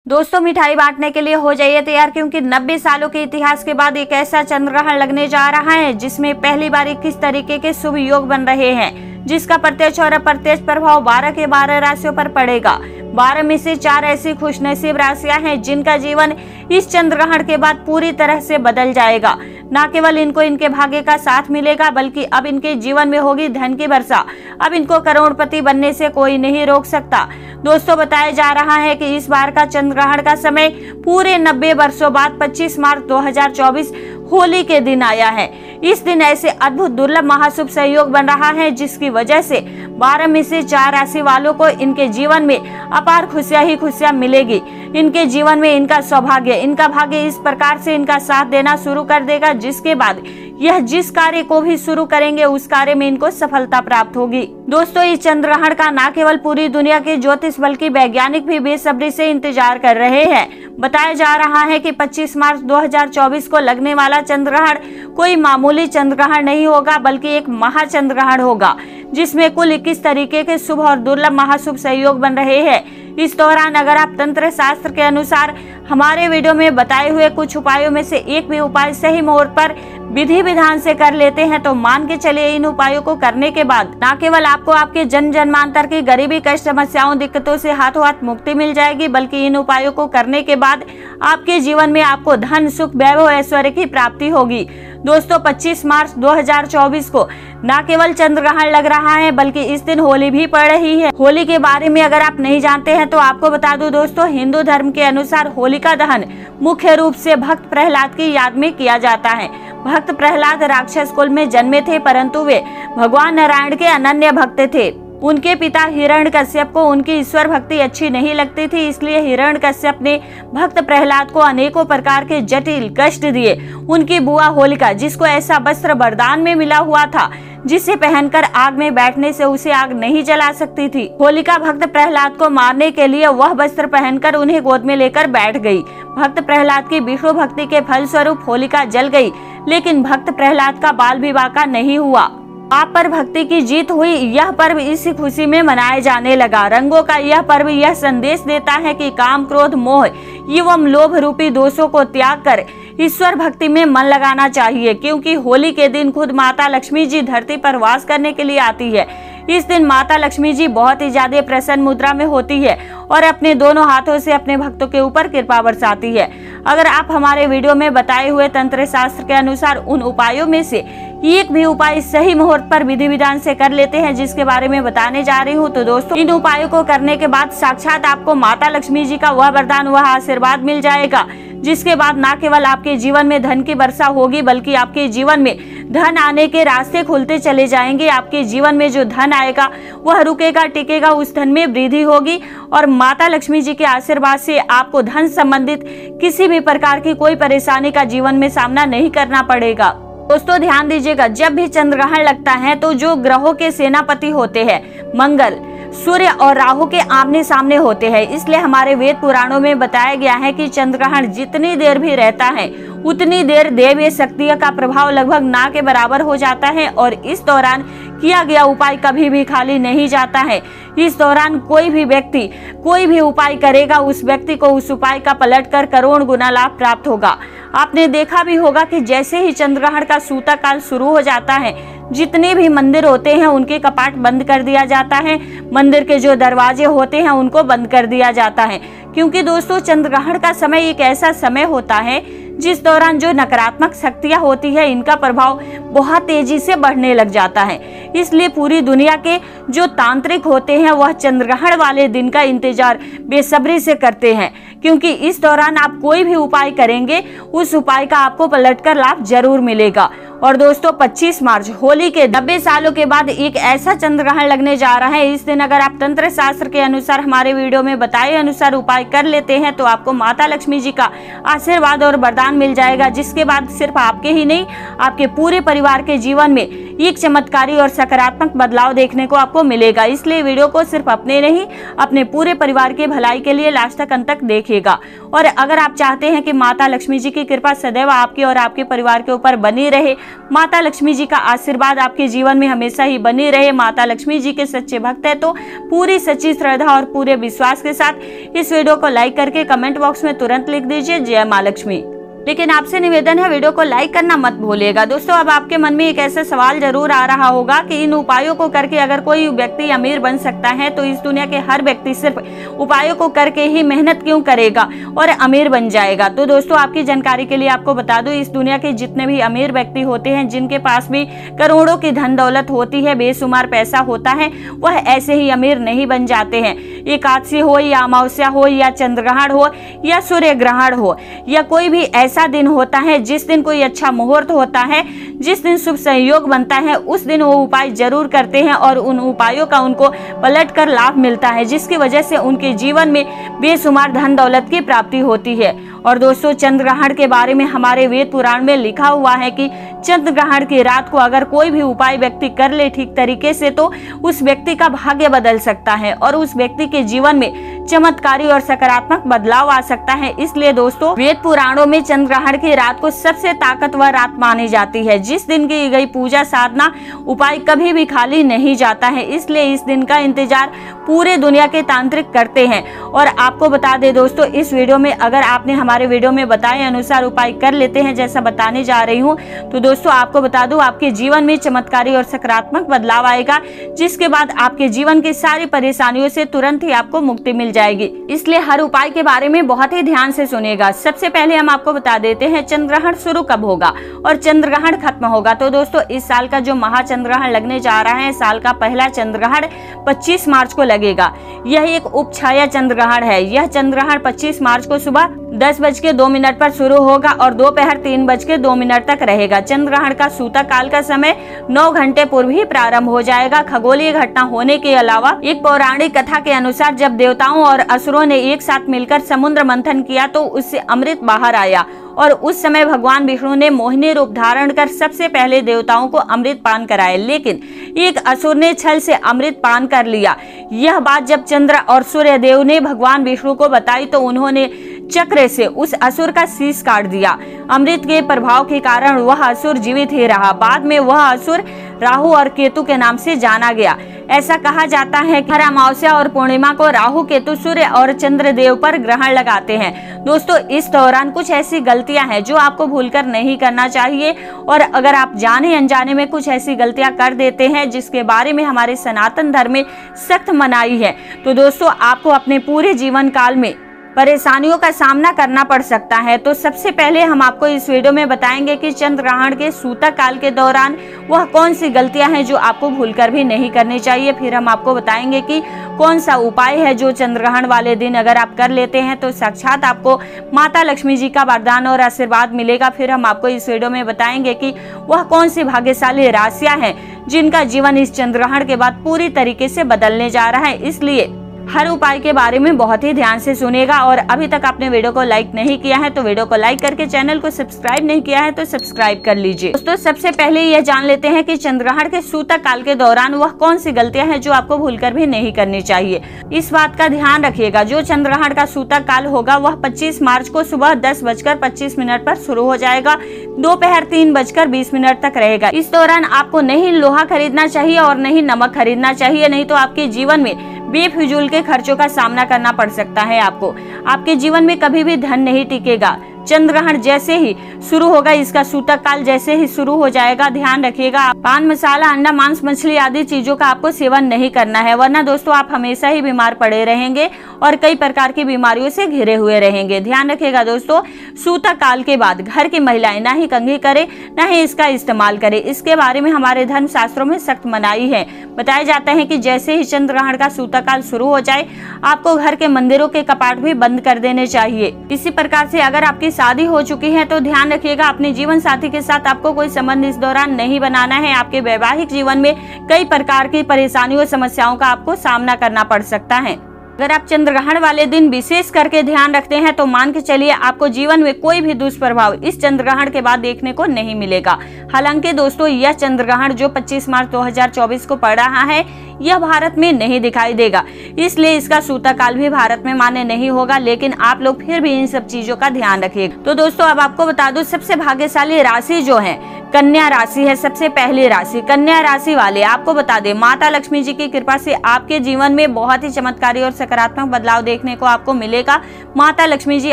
दोस्तों मिठाई बांटने के लिए हो जाइए तैयार, क्योंकि 90 सालों के इतिहास के बाद एक ऐसा चंद्र ग्रहण लगने जा रहा है जिसमें पहली बार 21 तरीके के शुभ योग बन रहे हैं, जिसका प्रत्यक्ष और अप्रत्यक्ष प्रभाव 12 के 12 राशियों पर पड़ेगा। 12 में से 4 ऐसी खुशनसीब राशियां हैं जिनका जीवन इस चंद्र ग्रहण के बाद पूरी तरह से बदल जाएगा। न केवल इनको इनके भाग्य का साथ मिलेगा, बल्कि अब इनके जीवन में होगी धन की वर्षा। अब इनको करोड़पति बनने से कोई नहीं रोक सकता। दोस्तों बताया जा रहा है कि इस बार का चंद्र ग्रहण का समय पूरे 90 वर्षों बाद 25 मार्च 2024 होली के दिन आया है। इस दिन ऐसे अद्भुत दुर्लभ महाशुभ संयोग बन रहा है जिसकी वजह से 12 में से 4 राशि वालों को इनके जीवन में अपार खुशियां ही खुशियां मिलेगी। इनके जीवन में इनका सौभाग्य, इनका भाग्य इस प्रकार से इनका साथ देना शुरू कर देगा, जिसके बाद यह जिस कार्य को भी शुरू करेंगे उस कार्य में इनको सफलता प्राप्त होगी। दोस्तों इस चंद्र ग्रहण का न केवल पूरी दुनिया के ज्योतिष बल्कि वैज्ञानिक भी बेसब्री से इंतजार कर रहे हैं। बताया जा रहा है कि 25 मार्च 2024 को लगने वाला चंद्र ग्रहण कोई मामूली चंद्र ग्रहण नहीं होगा, बल्कि एक महाचंद्र ग्रहण होगा जिसमें कुल 21 तरीके के शुभ और दुर्लभ महाशुभ संयोग बन रहे हैं। इस दौरान अगर आप तंत्र शास्त्र के अनुसार हमारे वीडियो में बताए हुए कुछ उपायों में से एक भी उपाय सही मुहूर्त पर विधि विधान से कर लेते हैं तो मान के चलिए इन उपायों को करने के बाद न केवल आपको आपके जन्म जन्मांतर की गरीबी कष्ट समस्याओं दिक्कतों से हाथों हाथ मुक्ति मिल जाएगी, बल्कि इन उपायों को करने के बाद आपके जीवन में आपको धन सुख वैभव ऐश्वर्य की प्राप्ति होगी। दोस्तों 25 मार्च 2024 को न केवल चंद्र ग्रहण लग रहा है, बल्कि इस दिन होली भी पड़ रही है। होली के बारे में अगर आप नहीं जानते हैं तो आपको बता दूं दोस्तों, हिंदू धर्म के अनुसार होलिका दहन मुख्य रूप से भक्त प्रहलाद की याद में किया जाता है। भक्त प्रहलाद राक्षस कुल में जन्मे थे, परंतु वे भगवान नारायण के अनन्य भक्त थे। उनके पिता हिरण्यकश्यप को उनकी ईश्वर भक्ति अच्छी नहीं लगती थी, इसलिए हिरण्यकश्यप ने भक्त प्रहलाद को अनेकों प्रकार के जटिल कष्ट दिए। उनकी बुआ होलिका, जिसको ऐसा वस्त्र वरदान में मिला हुआ था जिसे पहनकर आग में बैठने से उसे आग नहीं जला सकती थी, होलिका भक्त प्रहलाद को मारने के लिए वह वस्त्र पहनकर उन्हें गोद में लेकर बैठ गई। भक्त प्रहलाद की विष्णु भक्ति के फलस्वरूप होलिका जल गई, लेकिन भक्त प्रहलाद का बाल विवाह का नहीं हुआ। पाप पर भक्ति की जीत हुई। यह पर्व इसी खुशी में मनाया जाने लगा। रंगों का यह पर्व यह संदेश देता है कि काम क्रोध मोह एवं लोभ रूपी दोषों को त्याग कर ईश्वर भक्ति में मन लगाना चाहिए, क्योंकि होली के दिन खुद माता लक्ष्मी जी धरती पर वास करने के लिए आती है। इस दिन माता लक्ष्मी जी बहुत ही ज्यादा प्रसन्न मुद्रा में होती है और अपने दोनों हाथों से अपने भक्तों के ऊपर कृपा बरसाती है। अगर आप हमारे वीडियो में बताए हुए तंत्र शास्त्र के अनुसार उन उपायों में से एक भी उपाय सही मुहूर्त पर विधि विधान से कर लेते हैं, जिसके बारे में बताने जा रही हूँ, तो दोस्तों इन उपायों को करने के बाद साक्षात आपको माता लक्ष्मी जी का वह वरदान, वह आशीर्वाद मिल जाएगा, जिसके बाद न केवल आपके जीवन में धन की वर्षा होगी, बल्कि आपके जीवन में धन आने के रास्ते खुलते चले जाएंगे। आपके जीवन में जो धन आएगा वह रुकेगा टिकेगा, उस धन में वृद्धि होगी और माता लक्ष्मी जी के आशीर्वाद से आपको धन संबंधित किसी भी प्रकार की कोई परेशानी का जीवन में सामना नहीं करना पड़ेगा। दोस्तों ध्यान दीजिएगा, जब भी चंद्र ग्रहण लगता है तो जो ग्रहों के सेनापति होते हैं मंगल, सूर्य और राहु के आमने सामने होते हैं। इसलिए हमारे वेद पुराणों में बताया गया है कि चंद्र ग्रहण जितनी देर भी रहता है उतनी देर देवीय शक्तियों का प्रभाव लगभग ना के बराबर हो जाता है और इस दौरान किया गया उपाय कभी भी खाली नहीं जाता है। इस दौरान कोई भी व्यक्ति कोई भी उपाय करेगा, उस व्यक्ति को उस उपाय का पलटकर करोड़ गुना लाभ प्राप्त होगा। आपने देखा भी होगा कि जैसे ही चंद्र ग्रहण का सूतक काल शुरू हो जाता है, जितने भी मंदिर होते हैं उनके कपाट बंद कर दिया जाता है, मंदिर के जो दरवाजे होते हैं उनको बंद कर दिया जाता है, क्योंकि दोस्तों चंद्र ग्रहण का समय एक ऐसा समय होता है जिस दौरान जो नकारात्मक शक्तियां होती है इनका प्रभाव बहुत तेजी से बढ़ने लग जाता है। इसलिए पूरी दुनिया के जो तांत्रिक होते हैं वह चंद्र ग्रहण वाले दिन का इंतजार बेसब्री से करते हैं, क्योंकि इस दौरान आप कोई भी उपाय करेंगे उस उपाय का आपको पलटकर लाभ जरूर मिलेगा। और दोस्तों 25 मार्च होली के 90 सालों के बाद एक ऐसा चंद्र ग्रहण लगने जा रहा है। इस दिन अगर आप तंत्र शास्त्र के अनुसार हमारे वीडियो में बताए अनुसार उपाय कर लेते हैं तो आपको माता लक्ष्मी जी का आशीर्वाद और वरदान वरदान मिल जाएगा, जिसके बाद सिर्फ आपके ही नहीं आपके पूरे परिवार के जीवन में एक चमत्कारी और सकारात्मक बदलाव देखने को आपको मिलेगा। इसलिए वीडियो को सिर्फ अपने नहीं अपने पूरे परिवार के भलाई के लिए लास्ट तक अंत तक देखिएगा। और अगर आप चाहते हैं कि माता लक्ष्मी जी की कृपा सदैव आपके और आपके परिवार के ऊपर बनी रहे, माता लक्ष्मी जी का आशीर्वाद आपके जीवन में हमेशा ही बनी रहे, माता लक्ष्मी जी के सच्चे भक्त है तो पूरी सच्ची श्रद्धा और पूरे विश्वास के साथ इस वीडियो को लाइक करके कमेंट बॉक्स में तुरंत लिख दीजिए जय मां लक्ष्मी। लेकिन आपसे निवेदन है वीडियो को लाइक करना मत भूलिएगा। दोस्तों, अब आपके मन में एक ऐसा सवाल जरूर आ रहा होगा कि इन उपायों को करके अगर कोई व्यक्ति अमीर बन सकता है तो इस दुनिया के हर व्यक्ति सिर्फ उपायों को करके ही मेहनत क्यों करेगा और अमीर बन जाएगा। तो दोस्तों, आपकी जानकारी के लिए आपको बता दूं, इस दुनिया के जितने भी अमीर व्यक्ति होते हैं, जिनके पास भी करोड़ों की धन दौलत होती है, बेशुमार पैसा होता है, वह ऐसे ही अमीर नहीं बन जाते हैं। एकादशी हो या अमावस्या हो या चंद्रग्रहण हो या सूर्य ग्रहण हो या कोई भी ऐसा दिन होता है जिस दिन कोई अच्छा मुहूर्त होता है, जिस दिन शुभ संयोग बनता है, उस दिन वो उपाय जरूर करते हैं और उन उपायों का उनको पलटकर लाभ मिलता है, जिसकी वजह से उनके जीवन में बेशुमार धन दौलत की प्राप्ति होती है। और दोस्तों, चंद्रग्रहण के बारे में हमारे वेद पुराण में लिखा हुआ है कि चंद्रग्रहण की रात को अगर कोई भी उपाय व्यक्ति कर ले ठीक तरीके से तो उस व्यक्ति का भाग्य बदल सकता है और उस व्यक्ति के जीवन में चमत्कारी और सकारात्मक बदलाव आ सकता है। इसलिए दोस्तों, वेद पुराणों में चंद्रग्रहण की रात को सबसे ताकतवर रात मानी जाती है। जिस दिन की गई पूजा साधना उपाय कभी भी खाली नहीं जाता है, इसलिए इस दिन का इंतजार पूरे दुनिया के तांत्रिक करते हैं। और आपको बता दे दोस्तों, इस वीडियो में अगर आपने हमारे वीडियो में बताए अनुसार उपाय कर लेते हैं जैसा बताने जा रही हूँ, तो दोस्तों आपको बता दूं आपके जीवन में चमत्कारी और सकारात्मक बदलाव आएगा, जिसके बाद आपके जीवन की सारी परेशानियों से तुरंत ही आपको मुक्ति मिल जाएगी। इसलिए हर उपाय के बारे में बहुत ही ध्यान से सुनिएगा। सबसे पहले हम आपको बता देते हैं चंद्रग्रहण शुरू कब होगा और चंद्रग्रहण खत्म होगा। तो दोस्तों, इस साल का जो महाचंद्रग्रहण लगने जा रहा है, साल का पहला चंद्रग्रहण 25 मार्च को लगेगा। यह एक उपछाया चंद्रग्रहण है। यह चंद्रग्रहण 25 मार्च को सुबह 10:02 पर शुरू होगा और दोपहर 3:02 तक रहेगा। चंद्रग्रहण का सूतक काल का समय 9 घंटे पूर्व ही प्रारंभ हो जाएगा। खगोलीय घटना होने के अलावा एक पौराणिक कथा के अनुसार जब देवताओं और असुरों ने एक साथ मिलकर समुद्र मंथन किया तो उससे अमृत बाहर आया और उस समय भगवान विष्णु ने मोहिनी रूप धारण कर सबसे पहले देवताओं को अमृत पान कराया, लेकिन एक असुर ने छल से अमृत पान कर लिया। यह बात जब चंद्र और सूर्य देव ने भगवान विष्णु को बताई तो उन्होंने चक्र से उस असुर का शीश काट दिया। अमृत के प्रभाव के कारण वह असुर जीवित ही रहा। बाद में वह असुर राहु और केतु के नाम से जाना गया। ऐसा कहा जाता है कि हर अमावस्या और पूर्णिमा को राहु केतु सूर्य और चंद्र देव पर ग्रहण लगाते हैं। दोस्तों, इस दौरान कुछ ऐसी गलतियां हैं जो आपको भूलकर नहीं करना चाहिए, और अगर आप जाने अनजाने में कुछ ऐसी गलतियां कर देते हैं जिसके बारे में हमारे सनातन धर्म में सख्त मनाही है, तो दोस्तों आपको अपने पूरे जीवन काल में परेशानियों का सामना करना पड़ सकता है। तो सबसे पहले हम आपको इस वीडियो में बताएंगे कि चंद्रग्रहण के सूतक काल के दौरान वह कौन सी गलतियां हैं जो आपको भूलकर भी नहीं करनी चाहिए। फिर हम आपको बताएंगे कि कौन सा उपाय है जो चंद्रग्रहण वाले दिन अगर आप कर लेते हैं तो साक्षात आपको माता लक्ष्मी जी का वरदान और आशीर्वाद मिलेगा। फिर हम आपको इस वीडियो में बताएंगे कि वह कौन सी भाग्यशाली राशियां हैं जिनका जीवन इस चंद्रग्रहण के बाद पूरी तरीके से बदलने जा रहा है। इसलिए हर उपाय के बारे में बहुत ही ध्यान से सुनेगा। और अभी तक आपने वीडियो को लाइक नहीं किया है तो वीडियो को लाइक करके चैनल को सब्सक्राइब नहीं किया है तो सब्सक्राइब कर लीजिए। दोस्तों, सबसे पहले यह जान लेते हैं कि चंद्रग्रहण के सूतक काल के दौरान वह कौन सी गलतियां हैं जो आपको भूलकर भी नहीं करनी चाहिए। इस बात का ध्यान रखिएगा, जो चंद्रग्रहण का सूतक काल होगा वह 25 मार्च को सुबह 10:25 पर शुरू हो जाएगा, दोपहर 3:20 तक रहेगा। इस दौरान आपको नहीं लोहा खरीदना चाहिए और नहीं नमक खरीदना चाहिए, नहीं तो आपके जीवन में बेफिजूल के खर्चों का सामना करना पड़ सकता है। आपके जीवन में कभी भी धन नहीं टिकेगा। चंद्रग्रहण जैसे ही शुरू होगा, इसका सूतक काल जैसे ही शुरू हो जाएगा, ध्यान रखिएगा पान मसाला अंडा मांस मछली आदि चीजों का आपको सेवन नहीं करना है, वरना दोस्तों आप हमेशा ही बीमार पड़े रहेंगे और कई प्रकार की बीमारियों से घिरे हुए रहेंगे। ध्यान रखिएगा दोस्तों, सूतक काल के बाद घर की महिलाएं ना ही कंघी करे ना ही इसका इस्तेमाल करे। इसके बारे में हमारे धर्म शास्त्रों में सख्त मनाही है। बताया जाता है कि जैसे ही चंद्रग्रहण का सूतक काल शुरू हो जाए आपको घर के मंदिरों के कपाट भी बंद कर देने चाहिए। इसी प्रकार से अगर आपकी शादी हो चुकी है तो ध्यान रखिएगा अपने जीवन साथी के साथ आपको कोई संबंध इस दौरान नहीं बनाना है। आपके वैवाहिक जीवन में कई प्रकार की परेशानियों समस्याओं का आपको सामना करना पड़ सकता है। अगर आप चंद्रग्रहण वाले दिन विशेष करके ध्यान रखते हैं तो मान के चलिए आपको जीवन में कोई भी दुष्प्रभाव इस चंद्रग्रहण के बाद देखने को नहीं मिलेगा। हालांकि दोस्तों यह चंद्रग्रहण जो 25 मार्च 2024 को पड़ रहा है यह भारत में नहीं दिखाई देगा, इसलिए इसका सूतकाल भी भारत में मान्य नहीं होगा, लेकिन आप लोग फिर भी इन सब चीजों का ध्यान रखिएगा। तो दोस्तों अब आपको बता दूं सबसे भाग्यशाली राशि जो है कन्या राशि है। सबसे पहली राशि कन्या राशि वाले, आपको बता दें माता लक्ष्मी जी की कृपा से आपके जीवन में बहुत ही चमत्कारी और सकारात्मक बदलाव देखने को आपको मिलेगा। माता लक्ष्मी जी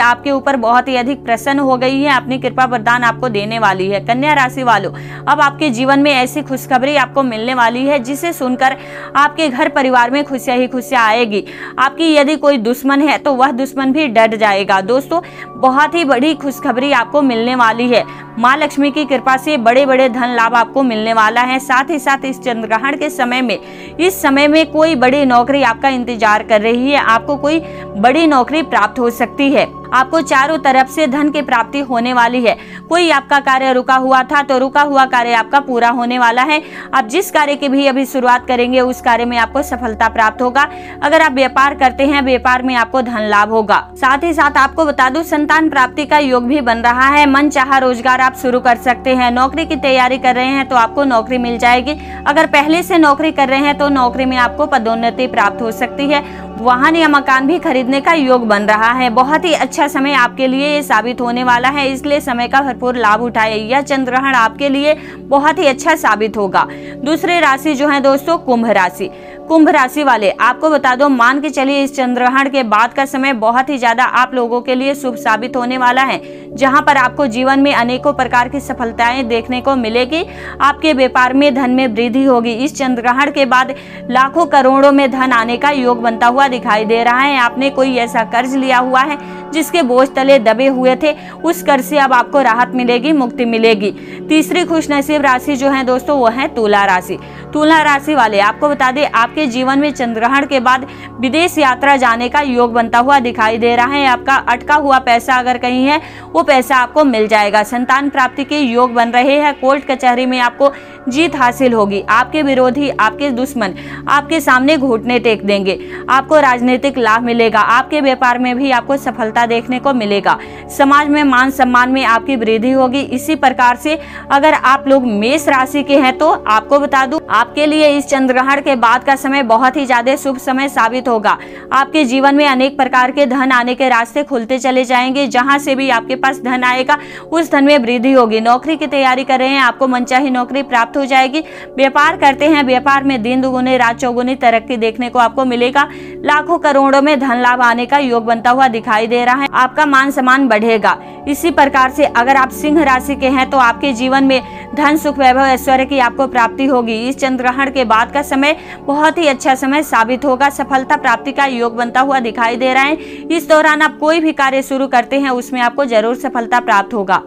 आपके ऊपर बहुत ही अधिक प्रसन्न हो गई है, अपनी कृपा वरदान आपको देने वाली है। कन्या राशि वालों अब आपके जीवन में ऐसी खुशखबरी आपको मिलने वाली है जिसे सुनकर आपके घर परिवार में खुशियां ही खुशियां आएगी। आपकी यदि कोई दुश्मन है तो वह दुश्मन भी डर जाएगा। दोस्तों बहुत ही बड़ी खुशखबरी आपको मिलने वाली है। माँ लक्ष्मी की कृपा से बड़े बड़े धन लाभ आपको मिलने वाला है। साथ ही साथ इस चंद्रग्रहण के समय में इस समय में कोई बड़ी नौकरी आपका इंतजार कर रही है, आपको कोई बड़ी नौकरी प्राप्त हो सकती है। आपको चारों तरफ से धन की प्राप्ति होने वाली है। कोई आपका कार्य रुका हुआ था तो रुका हुआ कार्य आपका पूरा होने वाला है। आप जिस कार्य की भी अभी शुरुआत करेंगे उस कार्य में आपको सफलता प्राप्त होगा। अगर आप व्यापार करते हैं व्यापार में आपको धन लाभ होगा। साथ ही साथ आपको बता दूं संतान प्राप्ति का योग भी बन रहा है। मन चाहा रोजगार आप शुरू कर सकते हैं। नौकरी की तैयारी कर रहे हैं तो आपको नौकरी मिल जाएगी। अगर पहले से नौकरी कर रहे हैं तो नौकरी में आपको पदोन्नति प्राप्त हो सकती है। वाहन या मकान भी खरीदने का योग बन रहा है। बहुत ही अच्छा समय आपके लिए ये साबित होने वाला है, इसलिए समय का भरपूर लाभ उठाए। यह चंद्रग्रहण आपके लिए बहुत ही अच्छा साबित होगा। दूसरी राशि जो है दोस्तों कुंभ राशि। कुंभ राशि वाले आपको बता दो मान के चलिए इस चंद्रग्रहण के बाद का समय बहुत ही ज्यादा आप लोगों के लिए शुभ साबित होने वाला है, जहां पर आपको जीवन में अनेकों प्रकार की सफलताएं देखने को मिलेगी। आपके व्यापार में धन में वृद्धि होगी। इस चंद्रग्रहण के बाद लाखों करोड़ों में धन आने का योग बनता हुआ दिखाई दे रहा है। आपने कोई ऐसा कर्ज लिया हुआ है जिसके बोझ तले दबे हुए थे, उस कर्ज से अब आपको राहत मिलेगी, मुक्ति मिलेगी। तीसरी खुशनसीब राशि जो है दोस्तों वो है तुला राशि। तुला राशि वाले आपको बता दें आपके जीवन में चंद्रग्रहण के बाद विदेश यात्रा जाने का योग बनता हुआ दिखाई दे रहा है। आपका अटका हुआ पैसा अगर कहीं है वो पैसा आपको मिल जाएगा। संतान प्राप्ति के योग बन रहे हैं। कोर्ट कचहरी में आपको जीत हासिल होगी। आपके विरोधी आपके दुश्मन आपके सामने घुटने टेक देंगे। आपको राजनीतिक लाभ मिलेगा। आपके व्यापार में भी आपको सफलता देखने को मिलेगा। समाज में मान सम्मान में आपकी वृद्धि होगी। इसी प्रकार से अगर आप लोग मेष राशि के हैं तो आपको बता दूं आपके लिए इस चंद्रग्रहण के बाद का समय बहुत ही ज्यादा शुभ समय साबित होगा। आपके जीवन में अनेक प्रकार के धन आने के रास्ते खुलते चले जाएंगे। जहां से भी आपके पास धन आएगा उस धन में वृद्धि होगी। नौकरी की तैयारी कर रहे हैं आपको मनचाही नौकरी प्राप्त हो जाएगी। व्यापार करते हैं व्यापार में दिन दुगुनी रात चौगुनी तरक्की देखने को आपको मिलेगा। लाखों करोड़ों में धन लाभ आने का योग बनता हुआ दिखाई दे रहा है। आपका मान सम्मान बढ़ेगा। इसी प्रकार से अगर आप सिंह राशि के हैं तो आपके जीवन में धन सुख वैभव ऐश्वर्य की आपको प्राप्ति होगी। इस चंद्रग्रहण के बाद का समय बहुत ही अच्छा समय साबित होगा। सफलता प्राप्ति का योग बनता हुआ दिखाई दे रहा है। इस दौरान आप कोई भी कार्य शुरू करते हैं उसमें आपको जरूर सफलता प्राप्त होगा।